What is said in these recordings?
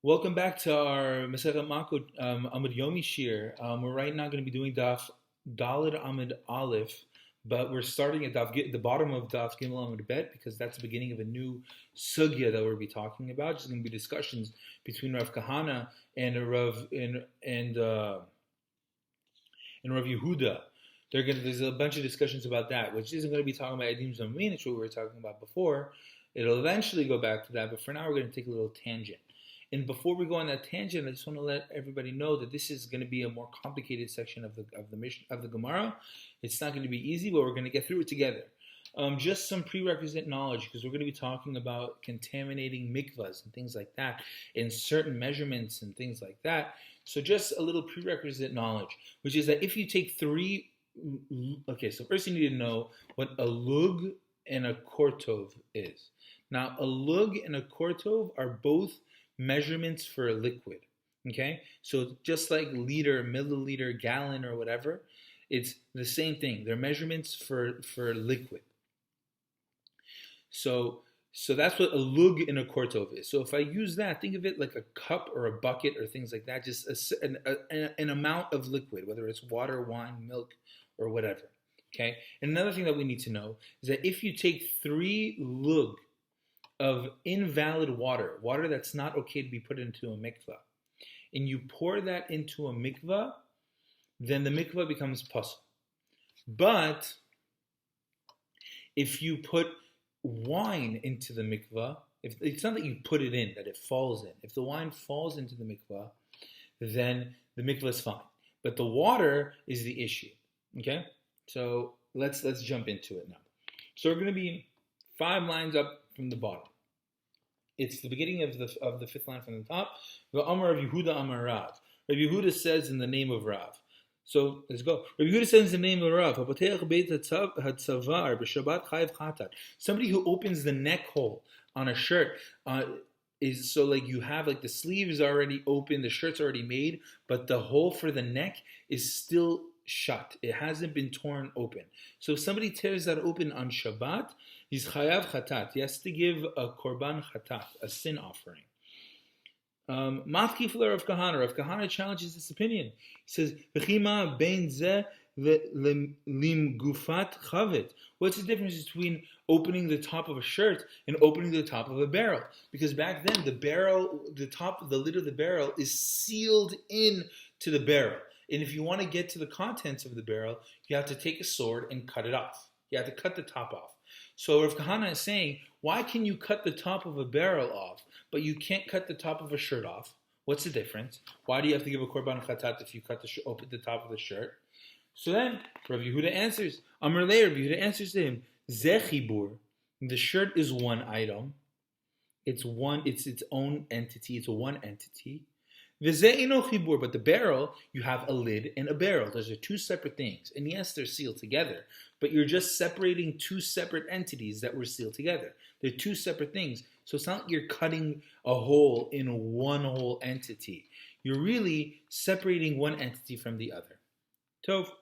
Welcome back to our Masechet Makot Amud Yomi Shir. We're right now going to be doing Daf Dalid Amud Aleph, but we're starting at the bottom of Daf Gimel Amud Bet because that's the beginning of a new sugya that we'll be talking about. It's going to be discussions between Rav Kahana and Rav Rav Yehuda. There's a bunch of discussions about that, which isn't going to be talking about Edim Zamin, it's what we were talking about before. It'll eventually go back to that, but for now we're going to take a little tangent. And before we go on that tangent, I just want to let everybody know that this is going to be a more complicated section of the mission of the Gemara. It's not going to be easy, but we're going to get through it together. Just some prerequisite knowledge, because we're going to be talking about contaminating mikvahs and things like that, and certain measurements and things like that. So just a little prerequisite knowledge, which is that if you take three, so first you need to know what a lug and a kortov is. Now, a lug and a kortov are both measurements for a liquid. Okay, so just like liter, milliliter, gallon, or whatever, it's the same thing. They're measurements for liquid. So that's what a lug and a kortov is. So if I use that, think of it like a cup or a bucket or things like that, just an amount of liquid, whether it's water, wine, milk, or whatever. Okay, and another thing that we need to know is that if you take 3 lug of invalid water that's not okay to be put into a mikvah, and you pour that into a mikvah, then the mikvah becomes pasul. But if you put wine into the mikvah, if it's not that you put it in, that it falls in. If the wine falls into the mikvah, then the mikvah is fine. But the water is the issue. Okay? So let's jump into it now. So we're going to be 5 lines up from the bottom. It's the beginning of the 5th line from the top. The Amar of Yehuda Amar Rav. Rav Yehuda says in the name of Rav. So let's go. Rav Yehuda says in the name of Rav. Somebody who opens the neck hole on a shirt is so like you have like the sleeves already open, the shirt's already made, but the hole for the neck is still shut. It hasn't been torn open. So if somebody tears that open on Shabbat, he's chayav chatat. He has to give a korban chatat, a sin offering. Matkif Rav Kahana. Rav Kahana challenges this opinion. He says, "V'chima bein zeh lim gufat chavet." What's the difference between opening the top of a shirt and opening the top of a barrel? Because back then, the lid of the barrel is sealed in to the barrel. And if you want to get to the contents of the barrel, you have to take a sword and cut it off. You have to cut the top off. So Rav Kahana is saying, why can you cut the top of a barrel off, but you can't cut the top of a shirt off? What's the difference? Why do you have to give a korban chatat if you open the top of the shirt? So then Rav Yehuda answers, Amar Le, Rav Yehuda answers to him, Zeh chibur. The shirt is one item. It's its own entity. It's a one entity. But the barrel, you have a lid and a barrel. Those are 2 separate things. And yes, they're sealed together, but you're just separating 2 separate entities that were sealed together. They're 2 separate things. So it's not like you're cutting a hole in one whole entity. You're really separating one entity from the other. Tov.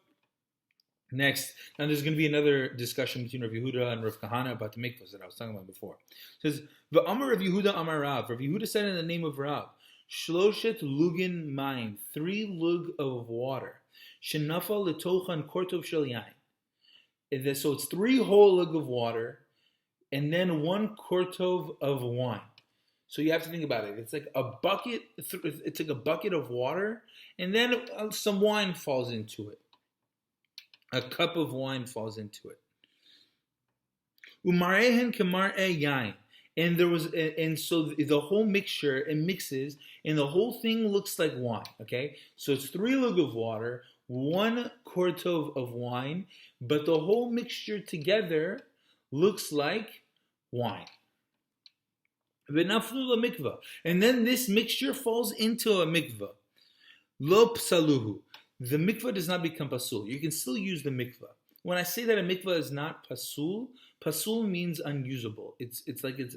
Next, now there's going to be another discussion between Rav Yehuda and Rav Kahana about the mikvahs that I was talking about before. It says, V'amar Rav Yehuda Amar Rav. Rav Yehuda said in the name of Rav, Shloshet lugin mayim, 3 lug of water. Shenafal letochan kortov shel yain. So it's 3 whole lug of water, and then 1 kortov of wine. So you have to think about it. It's like a bucket. It's like a bucket of water, and then some wine falls into it. A cup of wine falls into it. Umarehen kemar'e yain. And so the whole mixture, it mixes, and the whole thing looks like wine. Okay, so it's 3 lug of water, 1 kortov of wine, but the whole mixture together looks like wine. And then this mixture falls into a mikvah. Lo psaluhu. The mikvah does not become pasul. You can still use the mikvah. When I say that a mikvah is not pasul, pasul means unusable. It's like it's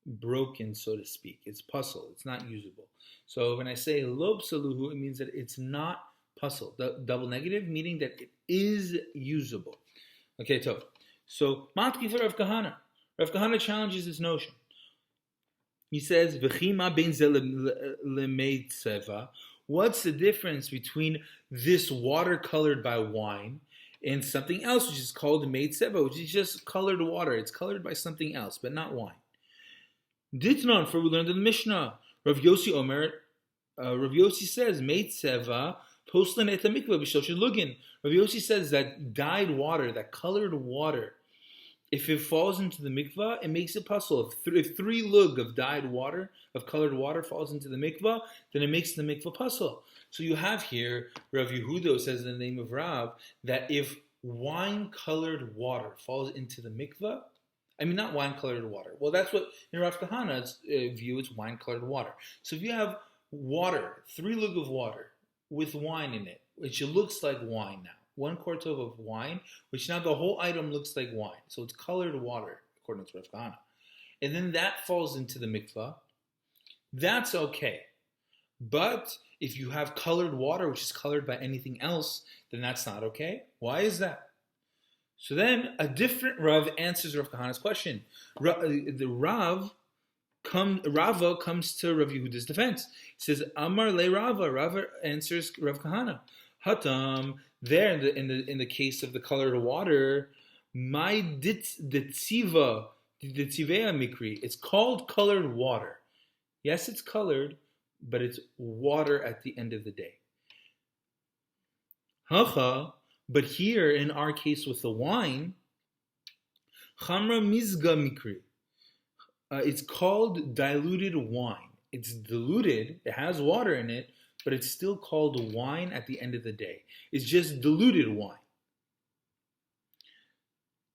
broken, so to speak. It's pasul. It's not usable. So when I say lo psaluhu, it means that it's not pasul. The double negative, meaning that it is usable. Okay, so matkif Rav Kahana. Rav Kahana challenges this notion. He says, "V'chima ben ze lemei tseva." What's the difference between this water colored by wine and something else, which is called mei tseva, which is just colored water? It's colored by something else, but not wine. Ditnon, for we learned in the Mishnah. Rav Yossi Omer, Rav Yossi says, mei tseva poslan et mikvah b'shlosheh lugin. Rav Yossi says that dyed water, that colored water, if it falls into the mikvah, it makes it puzzle. If 3 lug of dyed water, of colored water, falls into the mikvah, then it makes the mikvah puzzle. So you have here, Rav Yehuda says in the name of Rav, that if wine-colored water falls into the mikvah, not wine-colored water. Well, that's what, in Rav Kahana's view, it's wine-colored water. So if you have water, 3 lug of water, with wine in it, which looks like wine now, 1 quartov of wine, which now the whole item looks like wine. So it's colored water, according to Rav Kahana. And then that falls into the mikvah. That's okay. But if you have colored water, which is colored by anything else, then that's not okay. Why is that? So then a different Rav answers Rav Kahana's question. Rava comes to Rav Yehuda's defense. He says, Amar le Rava. Rava answers Rav Kahana. Hatam, there in the case of the colored water, my tzivea mikri. It's called colored water. Yes, it's colored, but it's water at the end of the day. Hacha, but here in our case with the wine, chamra mizga mikri. It's called diluted wine. It's diluted. It has water in it, but it's still called wine at the end of the day. It's just diluted wine.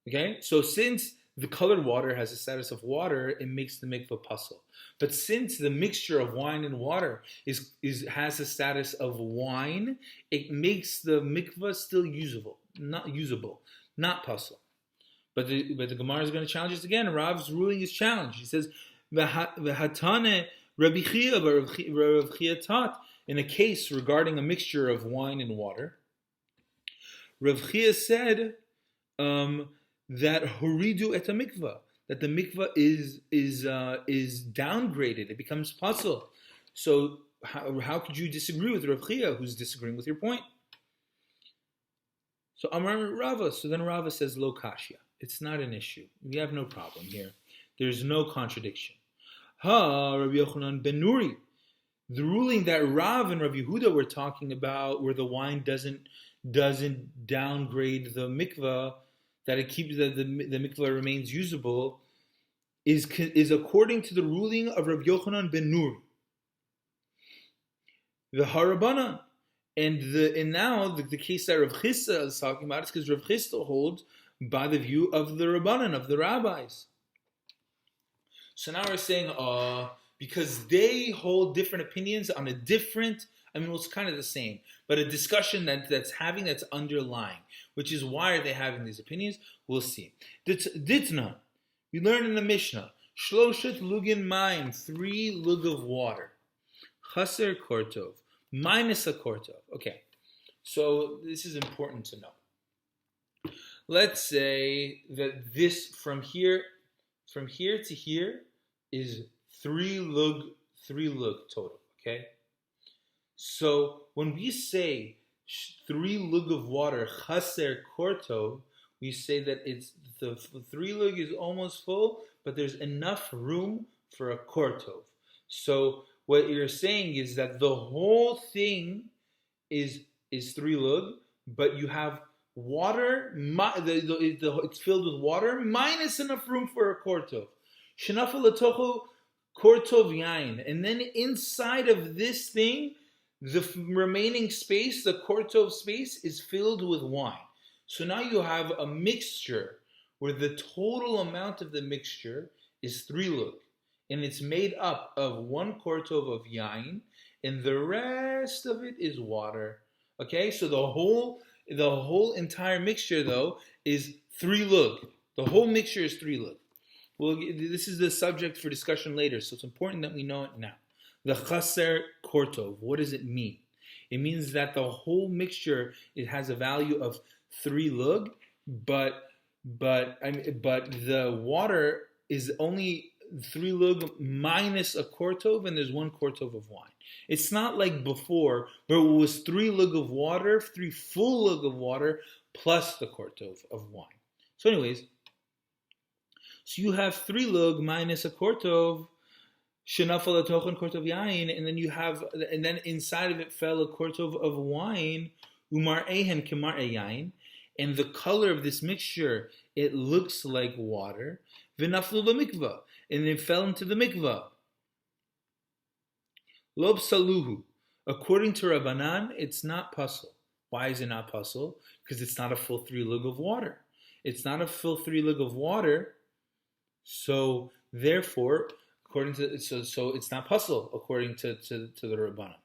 Okay? So since the colored water has the status of water, it makes the mikvah puzzle. But since the mixture of wine and water has the status of wine, it makes the mikvah still usable, not puzzle. But the Gemara is going to challenge this again. Rav's ruling is challenged. He says, "V'hatane Rabbi Chia, Rav Chia taught in a case regarding a mixture of wine and water. Rav Chia said that horidu et mikvah, that the mikvah is downgraded. It becomes puzzle. So how could you disagree with Rav Chia, who's disagreeing with your point? So Amar Rava. So then Rava says lo kashya. It's not an issue. We have no problem here. There's no contradiction. Ha Rabbi Yochanan ben Nuri. The ruling that Rav and Rabbi Yehuda were talking about, where the wine doesn't downgrade the mikvah, that it keeps the mikvah remains usable, is according to the ruling of Rabbi Yochanan ben Nuri. The Harabana, and now the case that Rav Chisda is talking about is because Rav Chisda holds by the view of the Rabbanan, of the rabbis. So now we're saying, because they hold different opinions on a different, it's kind of the same, but a discussion that's underlying, which is why are they having these opinions? We'll see. Ditna, we learn in the Mishnah, Shloshet lugin mayim, 3 lug of water, chaser kortov, minus a kortov. Okay, so this is important to know. Let's say that this from here to here is 3 lug total. Okay, so when we say 3 lug of water chaser kortov, we say that it's the 3 lug is almost full, but there's enough room for a kortov. So what you're saying is that the whole thing is 3 lug, but you have water, it's filled with water, minus enough room for a kortov. Shenafel letochu kortov yain. And then inside of this thing, the remaining space, the kortov space, is filled with wine. So now you have a mixture where the total amount of the mixture is 3 lug. And it's made up of 1 kortov of yain, and the rest of it is water. Okay, so the whole entire mixture, though, is 3 lug. The whole mixture is 3 lug. Well, this is the subject for discussion later, so it's important that we know it now. The chaser kortov, what does it mean? It means that the whole mixture, it has a value of 3 lug, but the water is only 3 lug minus a kortov, and there's 1 kortov of wine. It's not like before, where it was 3 lug of water, 3 full lug of water, plus the kortov of wine. So anyways, so you have 3 lug minus a kortov, shenafal atochen kortov yain, and then inside of it fell a kortov of wine, umar ehen kemar yain, and the color of this mixture, it looks like water, v'naflu mikvah, and it fell into the mikvah. Lob saluhu. According to Rabbanan, it's not puzzle. Why is it not puzzle? Because it's not a full 3 lug of water. It's not a full 3 lug of water, so therefore, so it's not puzzle according to the Rabbanan.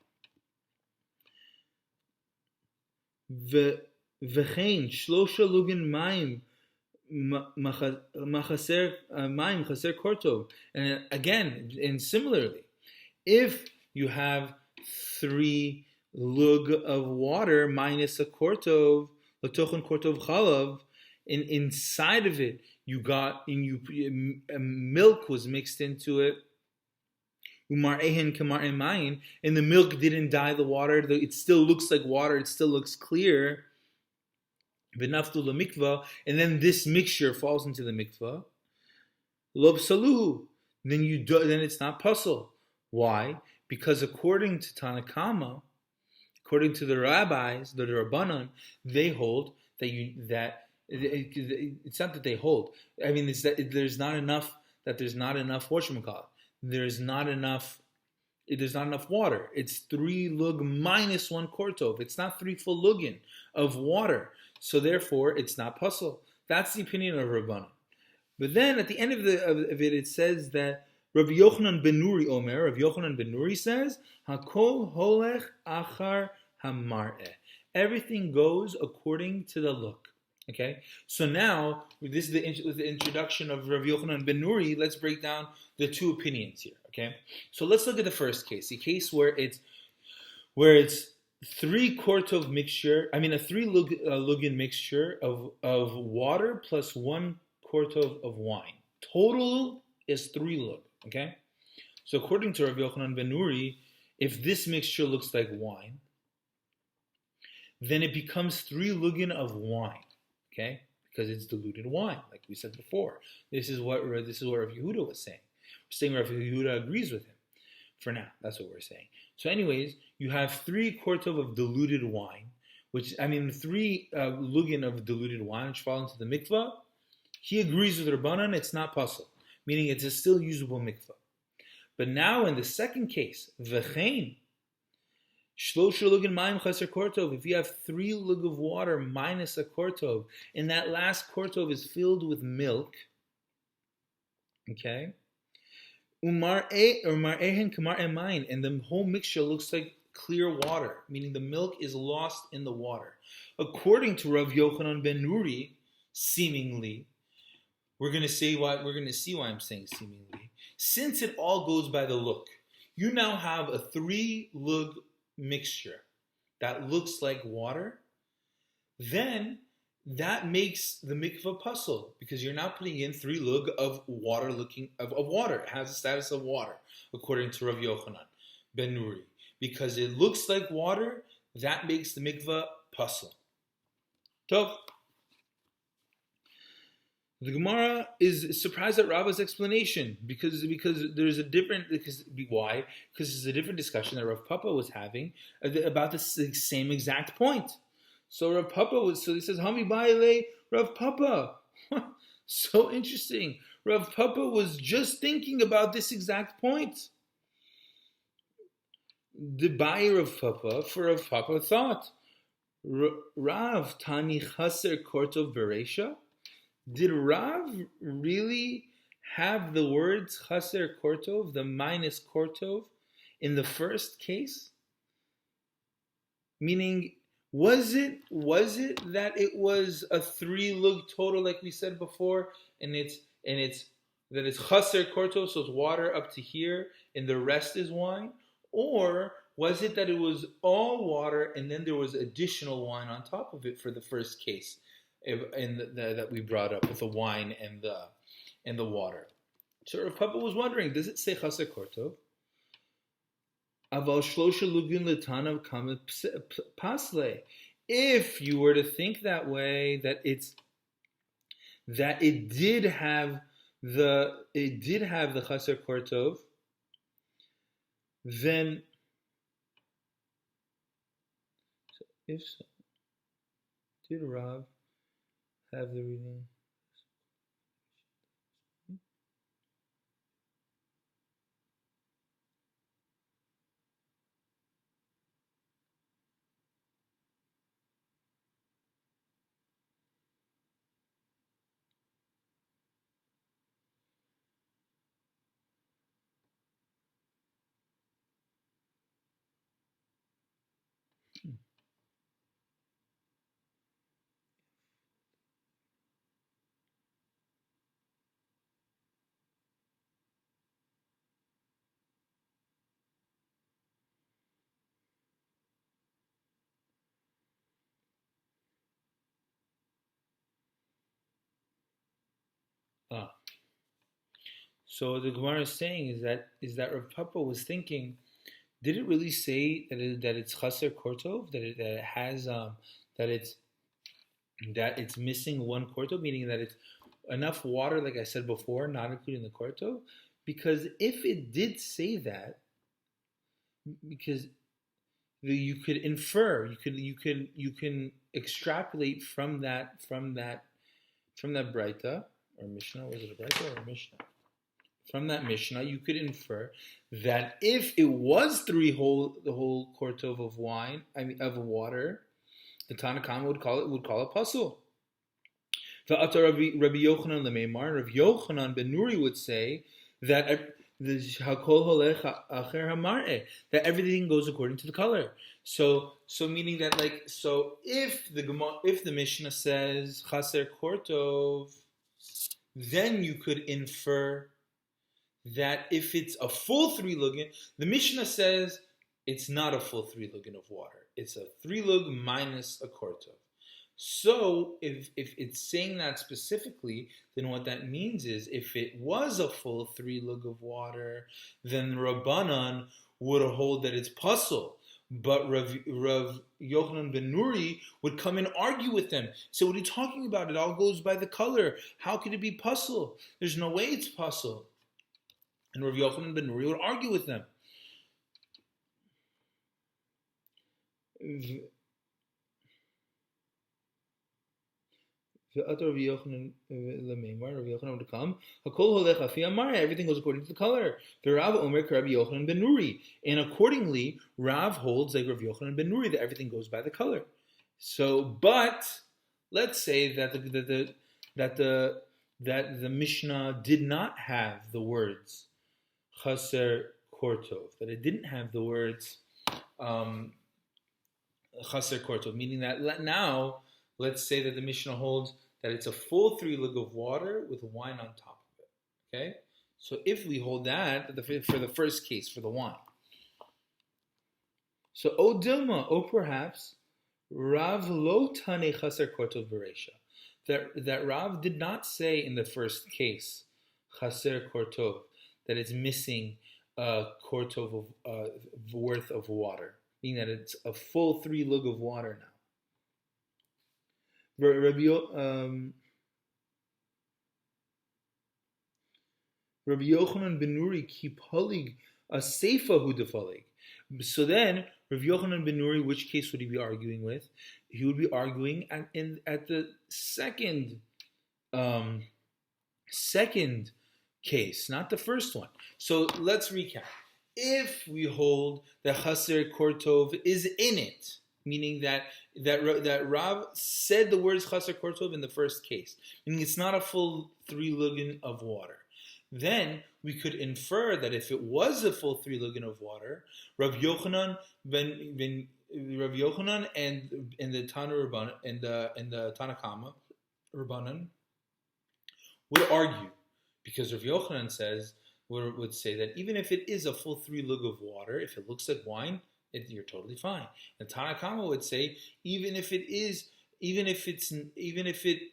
V'chein shlosha lugin mayim machaser mayim chaser kortov. And again, and similarly, if you have 3 lug of water minus a kortov, latochen kortov chalav, and inside of it milk was mixed into it, umar ehen kamar emayin, and the milk didn't dye the water. It still looks like water. It still looks clear. V'naftu lemikvah, and then this mixture falls into the mikvah. Lob saluhu, then it's not puzzle. Why? Because according to Tanakama, according to the rabbis, the Rabbanan, they hold that it's not that they hold. I mean, it's that there's not enough. There's not enough water. It's 3 lug minus 1 kortov. It's not 3 full lugin of water. So therefore, it's not puzzle. That's the opinion of Rabbanan. But then at the end of it, it says that Rav Yochanan ben Nuri Omer. Rav Yochanan ben Nuri says, "Hakol holech achar hamar'eh." Everything goes according to the look. Okay, so now this is the introduction of Rav Yochanan ben Nuri. Let's break down the 2 opinions here. Okay, so let's look at the first case, the case where it's 3 kortov mixture. I mean, a 3 lugin mixture of water plus 1 kortov of wine. Total is 3 lug. Okay, so according to Rav Yochanan ben Nuri, if this mixture looks like wine, then it becomes 3 lugin of wine. Okay, because it's diluted wine, like we said before. This is what Rav Yehuda was saying. We're saying Rav Yehuda agrees with him. For now, that's what we're saying. So, anyways, you have 3 kortov of diluted wine, 3 lugin of diluted wine, which fall into the mikvah. He agrees with Rabbanan. It's not puzzle, meaning it's a still usable mikvah. But now in the second case, v'chein shlosha lugin mayim chaser kortov. If you have 3 lug of water minus a kortov, and that last kortov is filled with milk, okay, umar ehen kamar emayin, and the whole mixture looks like clear water, meaning the milk is lost in the water. According to Rav Yochanan ben Nuri, seemingly, we're going to see why I'm saying seemingly. Since it all goes by the look, you now have a 3 lug mixture that looks like water, then that makes the mikvah puzzle, because you're now putting in 3 lug of water water. It has the status of water, according to Rav Yochanan ben Nuri. Because it looks like water, that makes the mikvah puzzle. Tov. The Gemara is surprised at Rava's explanation because there's a different why? Because there's a different discussion that Rav Papa was having about the same exact point. So Rav Papa he says Hami Baile Rav Papa. So interesting. Rav Papa was just thinking about this exact point. The buyer of Papa for Rav Papa thought Rav Tani Chaser Kortov Beresha. Did Rav really have the words chaser kortov, the minus kortov, in the first case? Meaning, was it that it was a 3 lug total, like we said before, and it's chaser kortov, so it's water up to here, and the rest is wine? Or was it that it was all water, and then there was additional wine on top of it for the first case? That we brought up with the wine and the water. So Rav Papa was wondering, does it say chaser kortov? Aval shlosha lugin letanav kama pasle. If you were to think that way, that it did have the chaser kortov, then so if so, did Rav have the reading? Ah, so the Gemara is saying is that Rav Papa was thinking, did it really say that it's chaser kortov, that it has that it's missing one kortov, meaning that it's enough water, like I said before, not including the kortov? Because if it did say that, because you could infer, you can extrapolate from that Braita or Mishnah. Was it a Braita or a Mishnah? From that Mishnah, you could infer that if it was the whole kortov of wine, of water, the Tanakama would call it pasul. Rabbi Yochanan lemeimar, Rabbi Yochanan ben Nuri would say that that everything goes according to the color. So meaning that, if the Mishnah says chaser kortov, then you could infer that if it's a full 3 lugin, the Mishnah says it's not a full 3 lugin of water. It's a 3 lug minus a kortov. So if it's saying that specifically, then what that means is if it was a full 3 lug of water, then Rabbanan would hold that it's pasul. But Rav Yochanan ben Nuri would come and argue with them. So what are you talking about? It all goes by the color. How could it be pasul? There's no way it's pasul. And Rav Yochanan ben Nuri would argue with them. Everything goes according to the color. And accordingly, Rav holds like Rav Yochanan ben Nuri that everything goes by the color. So, but let's say that the Mishnah did not have the words chaser kortov, that it didn't have the words chaser kortov, meaning that now, let's say that the Mishnah holds that it's a full 3 lug of water with wine on top of it. Okay? So if we hold that for the first case, for the wine. So O Dilma, or perhaps Rav lo tane chaser kortov bereisha. That Rav did not say in the first case, chaser kortov, that it's missing a kortov of worth of water, meaning that it's a full 3 lug of water now. Rabbi Yochanan ben Nuri kipolig a seifa hu defalig. So then, Rabbi Yochanan ben Nuri, which case would he be arguing with? He would be arguing at the second case, not the first one. So let's recap. If we hold that chaser kortov is in it, meaning that Rav said the words chaser kortov in the first case, meaning it's not a full 3 lugin of water, then we could infer that if it was a full 3 lugin of water, Rav Yochanan and the Tana Rabbanan and the Tanakama Rabbanan would argue, because Rav Yochanan would say that even if it is a full 3 lug of water, if it looks like wine, you're totally fine. And Tanakama would say even if it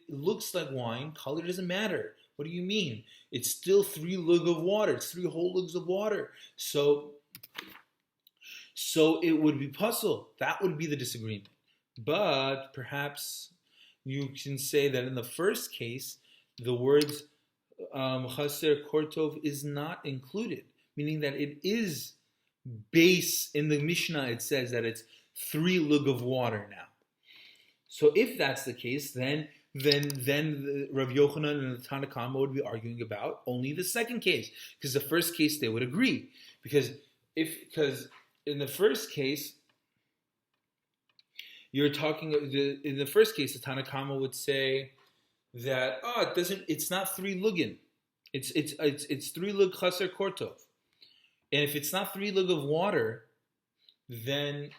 looks like wine, color doesn't matter. What do you mean? It's still 3 lug of water. It's 3 whole lugs of water. So it would be puzzle. That would be the disagreement. But perhaps you can say that in the first case, the words chaser kortov is not included, meaning that it is base in the Mishnah. It says that it's 3 lug of water now. So if that's the case, then Rav Yochanan and the Tanna Kama would be arguing about only the second case, because the first case they would agree, because in the first case you're talking in the first case the Tanna Kama would say that it's not 3 lugin, it's 3 lug chaser kortov, and if it's not 3 lug of water, then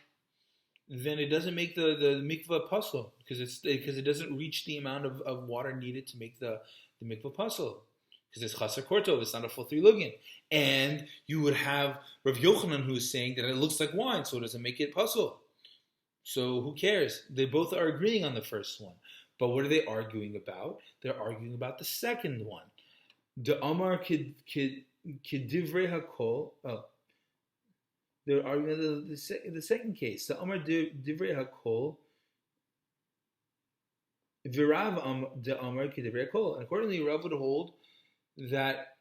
it doesn't make the mikvah pasul, because it doesn't reach the amount of water needed to make the mikvah pasul, because it's chaser kortov, it's not a full 3 lugin. And you would have Rav Yochanan who's saying that it looks like wine, so it doesn't make it pasul. So who cares? They both are agreeing on the first one. But what are they arguing about? They're arguing about the second one. The Amar Kedivrei Hakol. They're arguing the second case. The Amar Divrei Hakol. Virav the Amar Kedivrei Hakol. And accordingly, Rav would hold that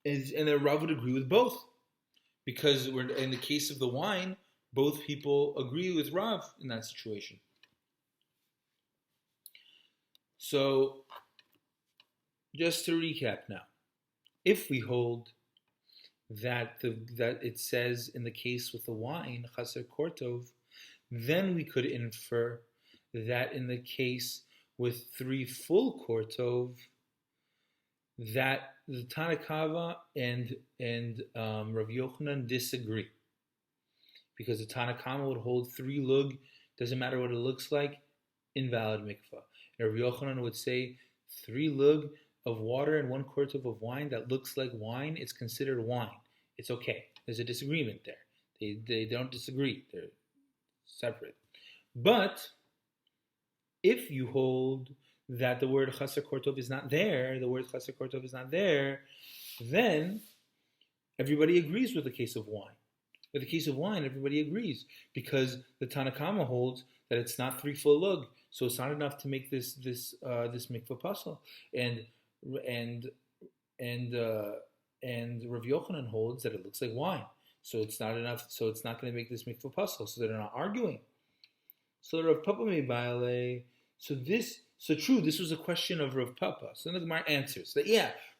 and then Rav would agree with both, because we're in the case of the wine, both people agree with Rav in that situation. So, just to recap now, if we hold that it says in the case with the wine chaser kortov, then we could infer that in the case with 3 full kortov, that the Tanna Kama and Rav Yochanan disagree, because the Tanna Kama would hold 3 lug, doesn't matter what it looks like, invalid mikvah. And Rav Yochanan would say 3 lug of water and 1 kortov of wine that looks like wine, it's considered wine. It's okay. There's a disagreement there. They don't disagree. They're separate. But if you hold that the word chaser kortov is not there, then everybody agrees with the case of wine. With the case of wine, everybody agrees, because the Tanna Kama holds that it's not 3 full lug, so it's not enough to make this mikvah pasul, and Rav Yochanan holds that it looks like wine, so it's not enough, so it's not going to make this mikvah pasul. So they're not arguing. So Rav Papa Meibale. So true, this was a question of Rav Papa. So then the Gemara answers that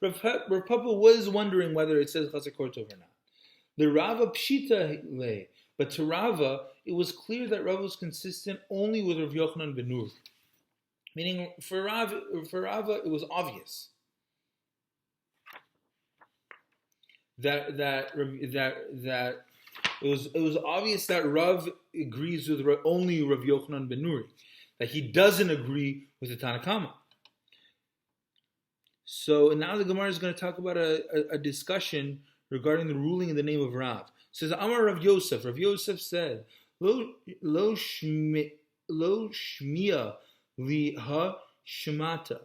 Rav Papa was wondering whether it says chaser kortov or not. The Rava pshita le, but to Rava it was clear that Rava was consistent only with Rav Yochanan ben Nur. Meaning for Rava it was obvious that it was obvious that Rav agrees with only Rav Yochanan ben Nuri, that he doesn't agree with the Tanna Kama. So now the Gemara is going to talk about a discussion regarding the ruling in the name of Rav. It says Amar Rav Yosef. Rav Yosef said, Lo shmiya li ha shemata.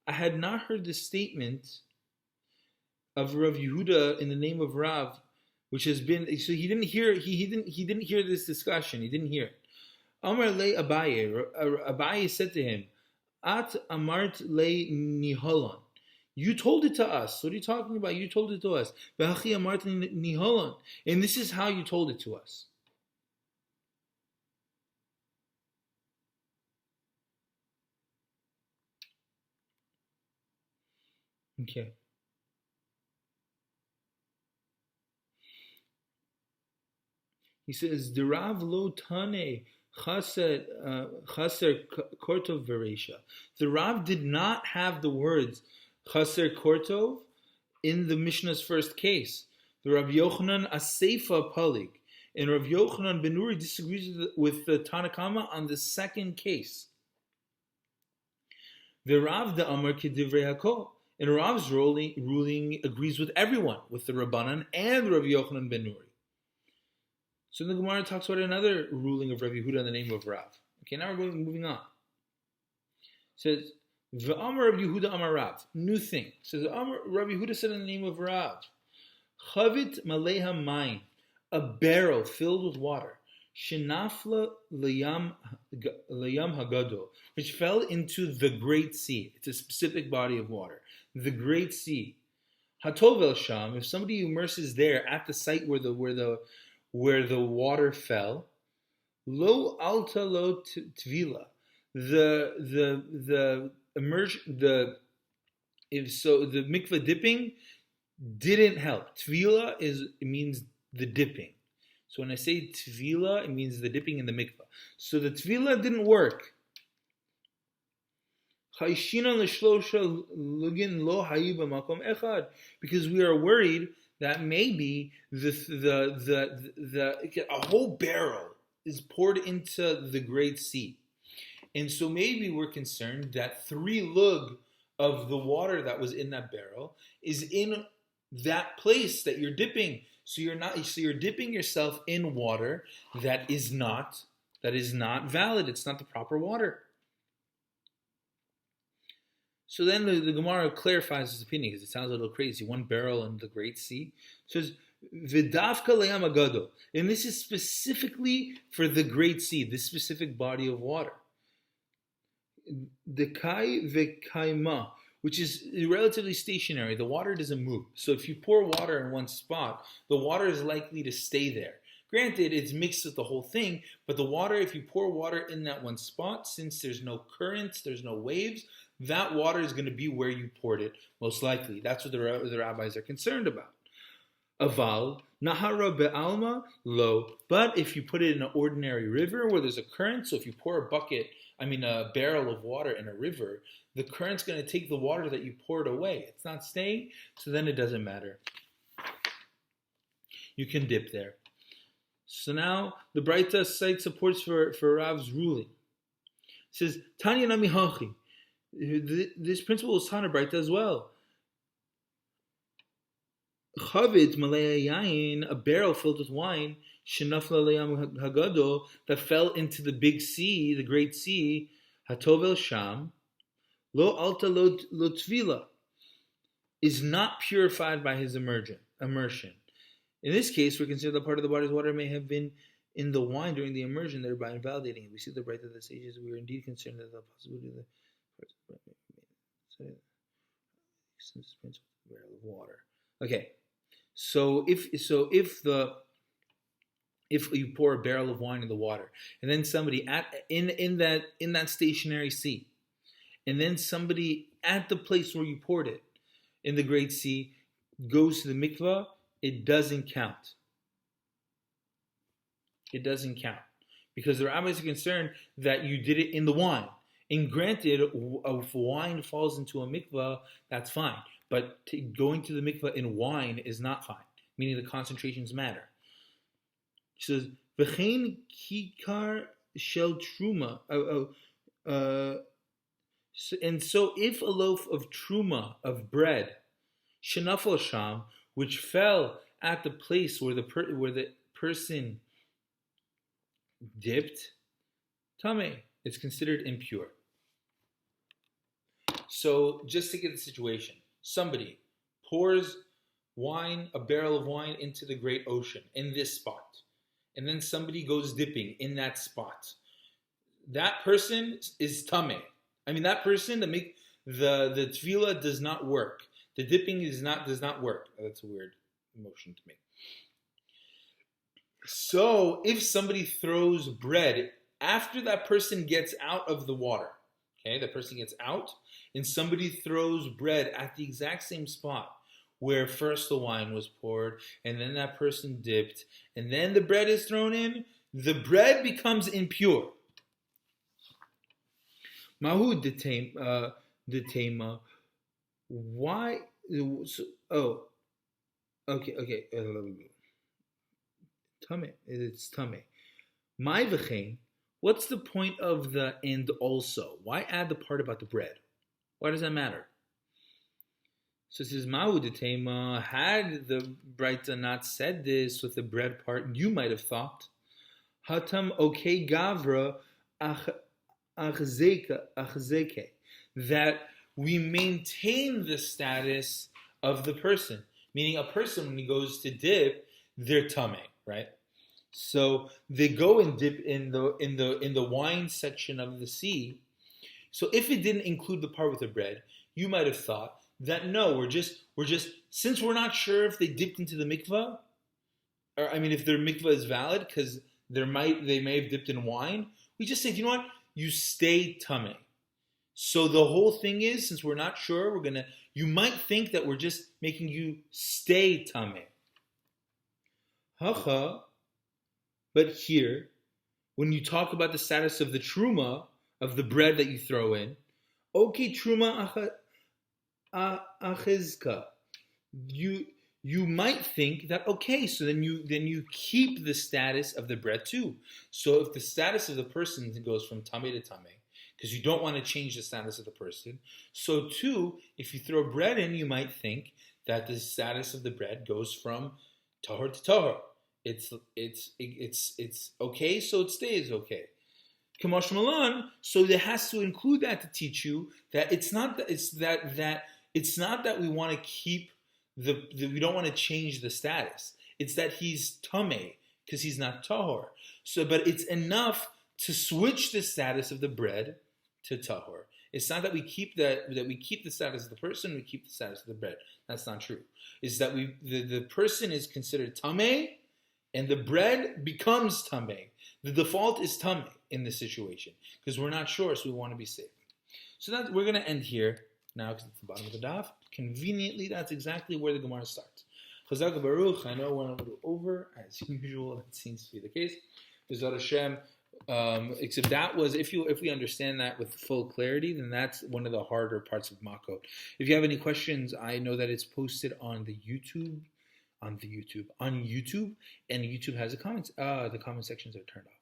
I had not heard the statement of Rav Yehuda in the name of Rav, which has been, so he didn't hear this discussion. He didn't hear it. Amar le Abaye. Abaye said to him, At amart le niholon. You told it to us. What are you talking about? You told it to us. V'hachi amart niholon. And this is how you told it to us. Okay. He says, Derav lo tane chaser kortov veresha. The Rav did not have the words chaser kortov in the Mishnah's first case. The Rav Yochanan aseifa palig. And Rav Yochanan ben Nuri disagrees with the Tanna Kama on the second case. The Rav the Amar Kedivrei Hakol. And Rav's ruling agrees with everyone, with the Rabbanan and Rav Yochanan ben Nuri. So the Gemara talks about another ruling of Rav Yehuda in the name of Rav. Okay, now we're moving on. It says, V'amar Rabbi Yehuda Amar Rav. New thing. It says, Rabbi Yehuda said in the name of Rav, Chavit Maleha Main, a barrel filled with water, Shenafla Layam Hagadol, which fell into the Great Sea. It's a specific body of water. The Great Sea. Hatovel Sham, if somebody immerses there at the site where the water fell, Lo Alta Lo Tvila, the immersion, the mikveh dipping didn't help. Tvila means the dipping. So when I say tvila, it means the dipping in the mikveh. So the tvila didn't work. Because we are worried that maybe a whole barrel is poured into the Great Sea. And so maybe we're concerned that 3 lug of the water that was in that barrel is in that place that you're dipping. So you're dipping yourself in water that is not valid. It's not the proper water. So then the Gemara clarifies his opinion because it sounds a little crazy. 1 barrel in the Great Sea. It says, V'davka le'am agado. And this is specifically for the Great Sea, this specific body of water. Dekai v'kaima, which is relatively stationary. The water doesn't move. So if you pour water in one spot, the water is likely to stay there. Granted, it's mixed with the whole thing, but the water, if you pour water in that one spot, since there's no currents, there's no waves, that water is going to be where you poured it, most likely. That's what the rabbis are concerned about. Aval, Nahara be'alma, lo. But if you put it in an ordinary river where there's a current, so if you pour a barrel of water in a river, the current's going to take the water that you poured away. It's not staying, so then it doesn't matter. You can dip there. So now the Braita cites supports for Rav's ruling. It says, Tanya Nami Hachi. This principle is Tana Braita as well. Chavit malei yain, a barrel filled with wine, shenafla leyam hagado, that fell into the big sea, the Great Sea, hatovel sham, lo alta lo tvila, is not purified by his immersion. In this case, we consider that part of the body's water may have been in the wine during the immersion, thereby invalidating it. We see the Braita of the sages. We are indeed concerned that the possibility of the barrel of water. Okay, so if you pour a barrel of wine in the water, and then somebody in that stationary sea, and then somebody at the place where you poured it in the Great Sea goes to the mikvah, it doesn't count. It doesn't count because the rabbis are concerned that you did it in the wine. And granted, if wine falls into a mikvah, that's fine. But going to the mikvah in wine is not fine, meaning the concentrations matter. She says, "V'chein kikar shel truma." And so, if a loaf of truma of bread, shenafal sham, which fell at the place where the person dipped, tameh, it's considered impure. So, just to get the situation, somebody pours a barrel of wine into the great ocean in this spot, and then somebody goes dipping in that spot. That person is tameh. That person, the tefillah does not work. The dipping does not work. That's a weird motion to make. So if somebody throws bread after that person gets out of the water, okay, the person gets out, and somebody throws bread at the exact same spot where first the wine was poured, and then that person dipped, and then the bread is thrown in, the bread becomes impure. Mahu detema. Why? Okay. Tame. It's tame. My v'chein. What's the point of the and also? Why add the part about the bread? Why does that matter? So it says, Mahu detema. Had the Braita not said this with the bread part, you might have thought, Hatam okay gavra achzeke, that we maintain the status of the person. Meaning, a person when he goes to dip, they're tame, right? So they go and dip in the wine section of the sea. So if it didn't include the part with the bread, you might have thought that no, we're just since we're not sure if they dipped into the mikvah, or I mean if their mikvah is valid because they may have dipped in wine. We just say, you know what, you stay tame. So the whole thing is, since we're not sure, you might think that we're just making you stay tame. Hacha, but here, when you talk about the status of the truma, of the bread that you throw in, okay, truma achizka, you might think that okay, so then you keep the status of the bread too. So if the status of the person goes from tame to tame, because you don't want to change the status of the person, so too, if you throw bread in, you might think that the status of the bread goes from tahor to tahor. It's okay, so it stays okay. Kamash Malan, so it has to include that to teach you that it's not that we want to keep we don't want to change the status. It's that he's tameh because he's not tahor. So, but it's enough to switch the status of the bread to tahor. It's not that we keep we keep the status of the person, we keep the status of the bread. That's not true. It's that the person is considered tameh, and the bread becomes tameh. The default is tameh in this situation because we're not sure, so we want to be safe. So that we're going to end here now because it's the bottom of the daf. Conveniently, that's exactly where the Gemara starts. Chazak Baruch. I know we're a little over as usual. That seems to be the case. B'ezrat Hashem. Except that was if we understand that with full clarity, then that's one of the harder parts of Makot. If you have any questions, I know that it's posted on YouTube, and YouTube has the comments. The comment sections are turned off.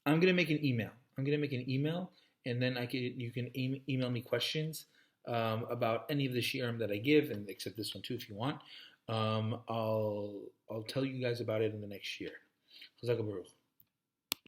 I'm gonna make an email. And then you can email me questions about any of the shiurim that I give, and except this one too, if you want. I'll tell you guys about it in the next year. Chazak Baruch.